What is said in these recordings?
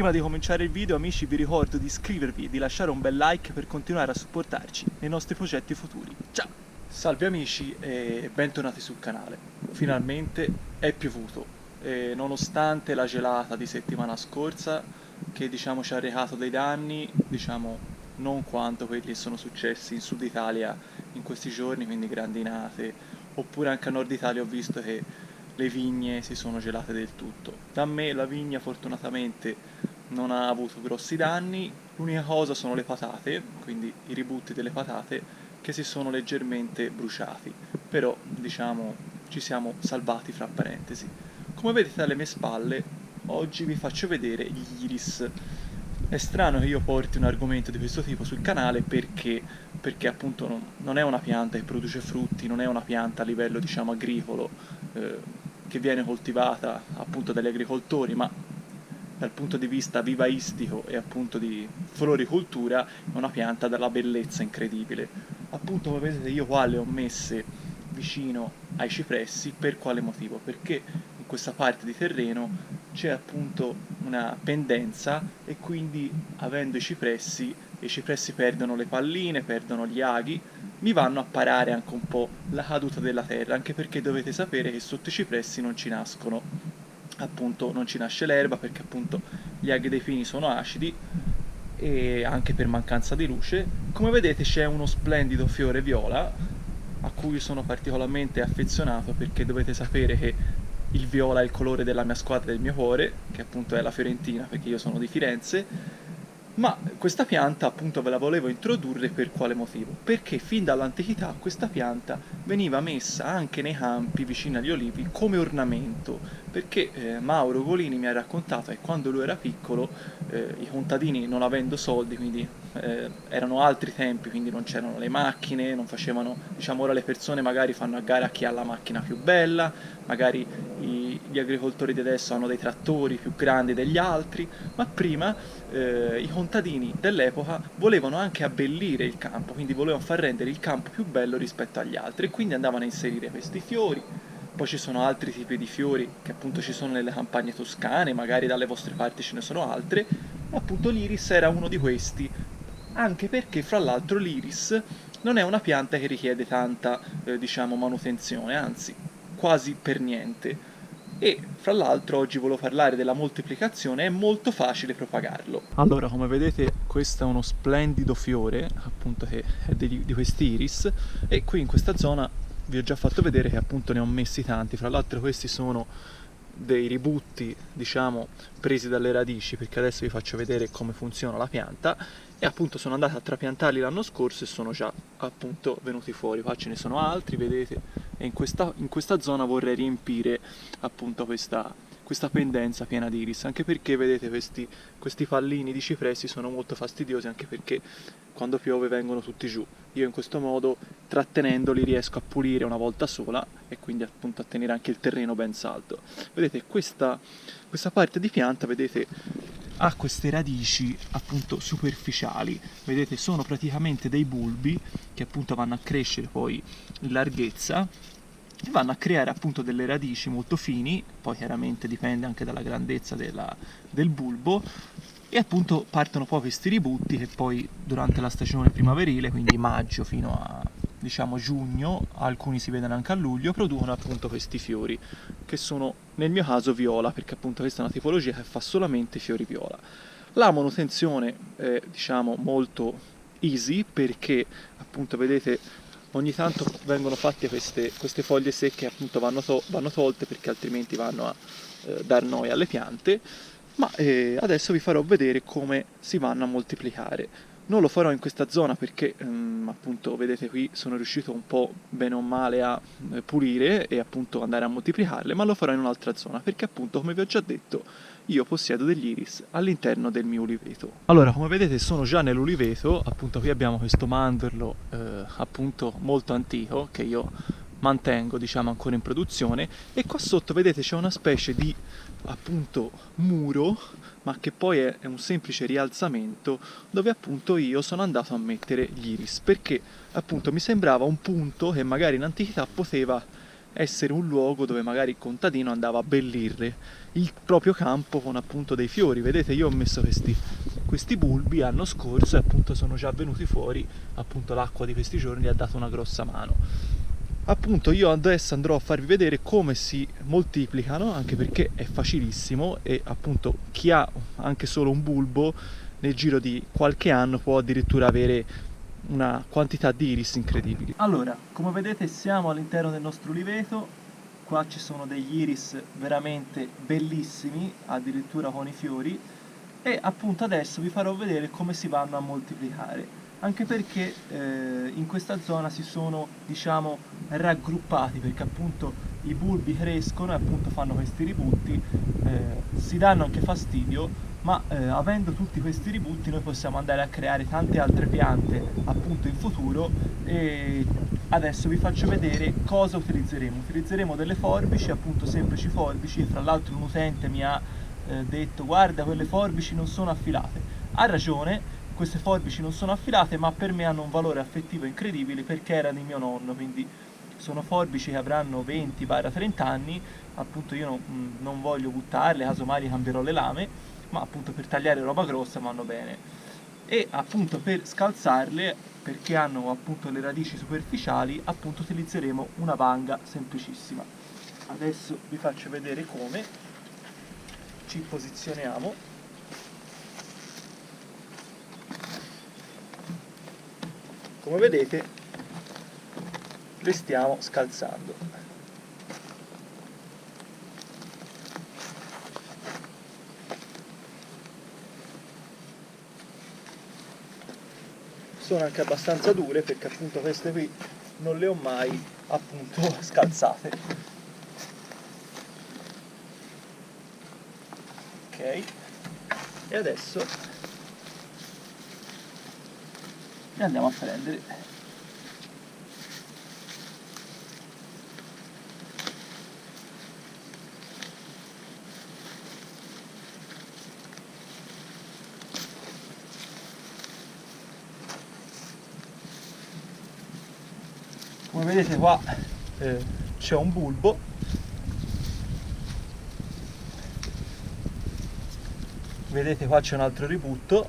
Prima di cominciare il video, amici, vi ricordo di iscrivervi e di lasciare un bel like per continuare a supportarci nei nostri progetti futuri. Ciao! Salve amici e bentornati sul canale. Finalmente è piovuto, e nonostante la gelata di settimana scorsa che ci ha recato dei danni, non quanto quelli che sono successi in Sud Italia in questi giorni, quindi grandinate, oppure anche a Nord Italia ho visto che le vigne si sono gelate del tutto. Da me la vigna fortunatamente non ha avuto grossi danni, l'unica cosa sono le patate, quindi i ributti delle patate che si sono leggermente bruciati, però ci siamo salvati fra parentesi. Come vedete alle mie spalle, oggi vi faccio vedere gli iris. È strano che io porti un argomento di questo tipo sul canale perché appunto non è una pianta che produce frutti, non è una pianta a livello agricolo che viene coltivata appunto dagli agricoltori, ma dal punto di vista vivaistico e appunto di floricoltura è una pianta dalla bellezza incredibile. Appunto come vedete io qua le ho messe vicino ai cipressi. Per quale motivo? Perché in questa parte di terreno c'è appunto una pendenza e quindi avendo i cipressi perdono le palline, perdono gli aghi, mi vanno a parare anche un po' la caduta della terra, anche perché dovete sapere che sotto i cipressi non ci nascono, appunto non ci nasce l'erba perché appunto gli aghi dei pini sono acidi e anche per mancanza di luce. Come vedete c'è uno splendido fiore viola a cui sono particolarmente affezionato perché dovete sapere che il viola è il colore della mia squadra e del mio cuore, che appunto è la Fiorentina perché io sono di Firenze. Ma questa pianta appunto ve la volevo introdurre per quale motivo? Perché fin dall'antichità questa pianta veniva messa anche nei campi vicino agli olivi come ornamento, perché Mauro Golini mi ha raccontato che quando lui era piccolo i contadini non avendo soldi, quindi erano altri tempi, quindi non c'erano le macchine, non facevano, ora le persone magari fanno a gara a chi ha la macchina più bella, magari gli agricoltori di adesso hanno dei trattori più grandi degli altri, ma prima i contadini dell'epoca volevano anche abbellire il campo, quindi volevano far rendere il campo più bello rispetto agli altri e quindi andavano a inserire questi fiori. Poi ci sono altri tipi di fiori che appunto ci sono nelle campagne toscane, magari dalle vostre parti ce ne sono altre, e appunto l'iris era uno di questi, anche perché fra l'altro l'iris non è una pianta che richiede tanta manutenzione, anzi quasi per niente. E fra l'altro oggi volevo parlare della moltiplicazione, è molto facile propagarlo. Allora, come vedete questo è uno splendido fiore appunto che è di questi iris, e qui in questa zona vi ho già fatto vedere che appunto ne ho messi tanti. Fra l'altro questi sono dei ributti presi dalle radici, perché adesso vi faccio vedere come funziona la pianta, e appunto sono andato a trapiantarli l'anno scorso e sono già appunto venuti fuori. Qua ce ne sono altri, vedete, e in questa zona vorrei riempire appunto questa pendenza piena di iris, anche perché vedete questi pallini di cipressi sono molto fastidiosi, anche perché quando piove vengono tutti giù. Io in questo modo, trattenendoli, riesco a pulire una volta sola e quindi appunto a tenere anche il terreno ben saldo. Vedete questa parte di pianta, vedete, ha queste radici appunto superficiali, vedete, sono praticamente dei bulbi che appunto vanno a crescere poi in larghezza e vanno a creare appunto delle radici molto fini, poi chiaramente dipende anche dalla grandezza del bulbo, e appunto partono poi questi ributti che poi durante la stagione primaverile, quindi maggio fino a giugno, alcuni si vedono anche a luglio, producono appunto questi fiori che sono nel mio caso viola, perché appunto questa è una tipologia che fa solamente fiori viola. La manutenzione è molto easy, perché appunto vedete ogni tanto vengono fatte queste foglie secche, appunto vanno tolte perché altrimenti vanno a dar noia alle piante. Ma adesso vi farò vedere come si vanno a moltiplicare. Non lo farò in questa zona perché appunto vedete qui sono riuscito un po' bene o male a pulire e appunto andare a moltiplicarle, ma lo farò in un'altra zona perché appunto, come vi ho già detto, io possiedo degli iris all'interno del mio uliveto. Allora, come vedete sono già nell'uliveto, appunto qui abbiamo questo mandorlo appunto molto antico che io mantengo ancora in produzione, e qua sotto vedete c'è una specie di appunto muro, ma che poi è un semplice rialzamento dove appunto io sono andato a mettere gli iris, perché appunto mi sembrava un punto che magari in antichità poteva essere un luogo dove magari il contadino andava a abbellire il proprio campo con appunto dei fiori. Vedete, io ho messo questi bulbi l'anno scorso e appunto sono già venuti fuori, appunto l'acqua di questi giorni gli ha dato una grossa mano. Appunto io adesso andrò a farvi vedere come si moltiplicano, anche perché è facilissimo e appunto chi ha anche solo un bulbo nel giro di qualche anno può addirittura avere una quantità di iris incredibili. Allora, come vedete siamo all'interno del nostro uliveto, qua ci sono degli iris veramente bellissimi, addirittura con i fiori, e appunto adesso vi farò vedere come si vanno a moltiplicare, anche perché in questa zona si sono, diciamo, raggruppati, perché appunto i bulbi crescono e appunto fanno questi ributti, si danno anche fastidio, ma avendo tutti questi ributti noi possiamo andare a creare tante altre piante appunto in futuro. E adesso vi faccio vedere cosa utilizzeremo. Utilizzeremo delle forbici, appunto semplici forbici, e fra l'altro un utente mi ha detto: guarda, quelle forbici non sono affilate. Ha ragione, queste forbici non sono affilate, ma per me hanno un valore affettivo incredibile perché era di mio nonno, quindi sono forbici che avranno 20-30 anni, appunto io non voglio buttarle, casomai cambierò le lame, ma appunto per tagliare roba grossa vanno bene. E appunto per scalzarle, perché hanno appunto le radici superficiali, appunto utilizzeremo una vanga semplicissima. Adesso vi faccio vedere come ci posizioniamo. Come vedete le stiamo scalzando. Sono anche abbastanza dure perché appunto queste qui non le ho mai appunto scalzate. Ok, e adesso le andiamo a prendere. Come vedete qua c'è un bulbo, vedete qua c'è un altro ributto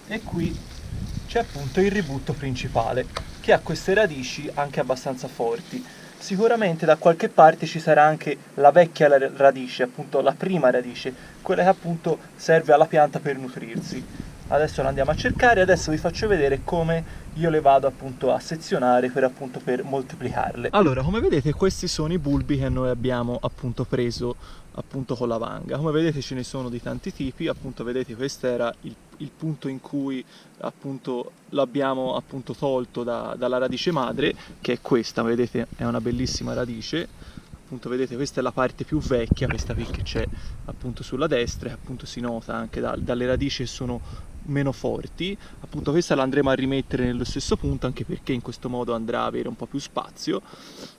e qui c'è appunto il ributto principale che ha queste radici anche abbastanza forti. Sicuramente da qualche parte ci sarà anche la vecchia radice, appunto la prima radice, quella che appunto serve alla pianta per nutrirsi. Adesso la andiamo a cercare, adesso vi faccio vedere come io le vado appunto a sezionare per moltiplicarle. Allora, come vedete questi sono i bulbi che noi abbiamo appunto preso appunto con la vanga. Come vedete ce ne sono di tanti tipi, appunto vedete questo era il punto in cui appunto l'abbiamo appunto tolto dalla radice madre, che è questa, vedete è una bellissima radice. Appunto vedete questa è la parte più vecchia, questa qui che c'è appunto sulla destra, e appunto si nota anche dalle radici che sono meno forti. Appunto questa la andremo a rimettere nello stesso punto, anche perché in questo modo andrà a avere un po' più spazio.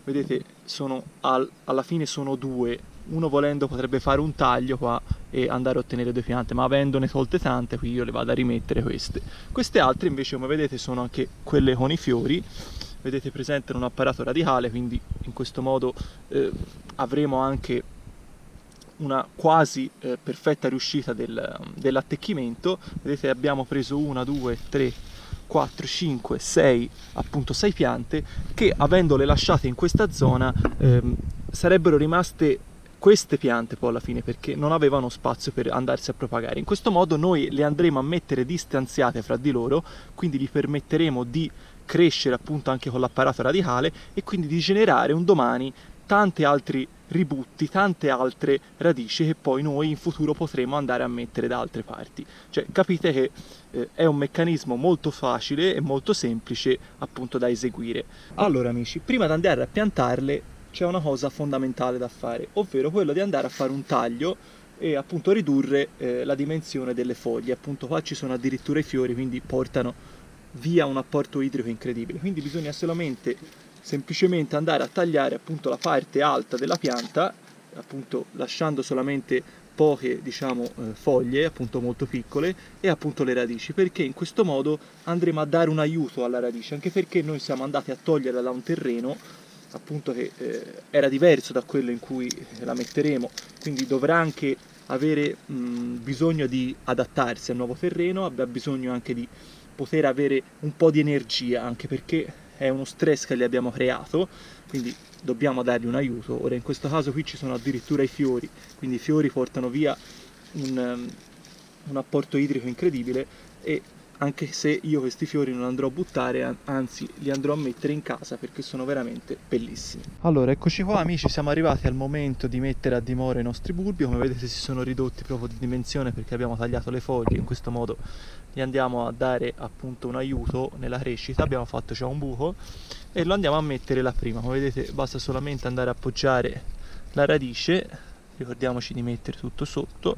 Vedete sono alla fine sono due, uno volendo potrebbe fare un taglio qua e andare a ottenere due piante, ma avendone tolte tante qui io le vado a rimettere queste altre invece, come vedete, sono anche quelle con i fiori. Vedete presentano un apparato radicale, quindi in questo modo avremo anche una quasi perfetta riuscita dell'attecchimento. Vedete abbiamo preso 1, 2, 3, 4, 5, 6, appunto 6 piante che, avendole lasciate in questa zona, sarebbero rimaste queste piante poi alla fine, perché non avevano spazio per andarsi a propagare. In questo modo noi le andremo a mettere distanziate fra di loro, quindi gli permetteremo di crescere appunto anche con l'apparato radicale e quindi di generare un domani tanti altri ributti, tante altre radici che poi noi in futuro potremo andare a mettere da altre parti. Cioè capite che è un meccanismo molto facile e molto semplice appunto da eseguire. Allora amici, prima di andare a piantarle c'è una cosa fondamentale da fare, ovvero quello di andare a fare un taglio e appunto ridurre la dimensione delle foglie. Appunto qua ci sono addirittura i fiori, quindi portano via un apporto idrico incredibile, quindi bisogna semplicemente andare a tagliare appunto la parte alta della pianta, appunto lasciando solamente poche, diciamo, foglie appunto molto piccole, e appunto le radici, perché in questo modo andremo a dare un aiuto alla radice, anche perché noi siamo andati a toglierla da un terreno appunto che era diverso da quello in cui la metteremo, quindi dovrà anche avere bisogno di adattarsi al nuovo terreno, avrà bisogno anche di poter avere un po' di energia, anche perché è uno stress che gli abbiamo creato, quindi dobbiamo dargli un aiuto. Ora in questo caso qui ci sono addirittura i fiori, quindi i fiori portano via un apporto idrico incredibile, e anche se io questi fiori non andrò a buttare, anzi li andrò a mettere in casa perché sono veramente bellissimi. Allora, eccoci qua amici, siamo arrivati al momento di mettere a dimora i nostri bulbi. Come vedete si sono ridotti proprio di dimensione perché abbiamo tagliato le foglie, in questo modo gli andiamo a dare appunto un aiuto nella crescita. Abbiamo fatto già un buco e lo andiamo a mettere là prima. Come vedete basta solamente andare a appoggiare la radice, ricordiamoci di mettere tutto sotto.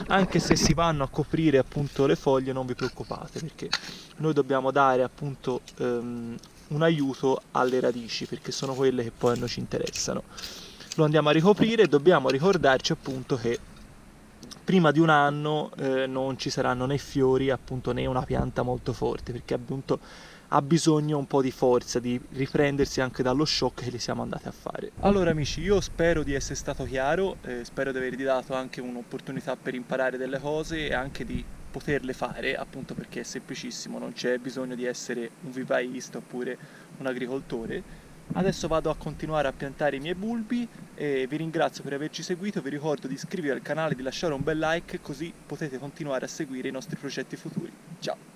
Anche se si vanno a coprire appunto le foglie non vi preoccupate, perché noi dobbiamo dare appunto un aiuto alle radici, perché sono quelle che poi a noi ci interessano. Lo andiamo a ricoprire e dobbiamo ricordarci appunto che prima di un anno non ci saranno né fiori appunto né una pianta molto forte, perché appunto ha bisogno un po' di forza, di riprendersi anche dallo shock che gli siamo andati a fare. Allora amici, io spero di essere stato chiaro, spero di avervi dato anche un'opportunità per imparare delle cose e anche di poterle fare, appunto perché è semplicissimo, non c'è bisogno di essere un vivaista oppure un agricoltore. Adesso vado a continuare a piantare i miei bulbi e vi ringrazio per averci seguito. Vi ricordo di iscrivervi al canale, di lasciare un bel like, così potete continuare a seguire i nostri progetti futuri. Ciao!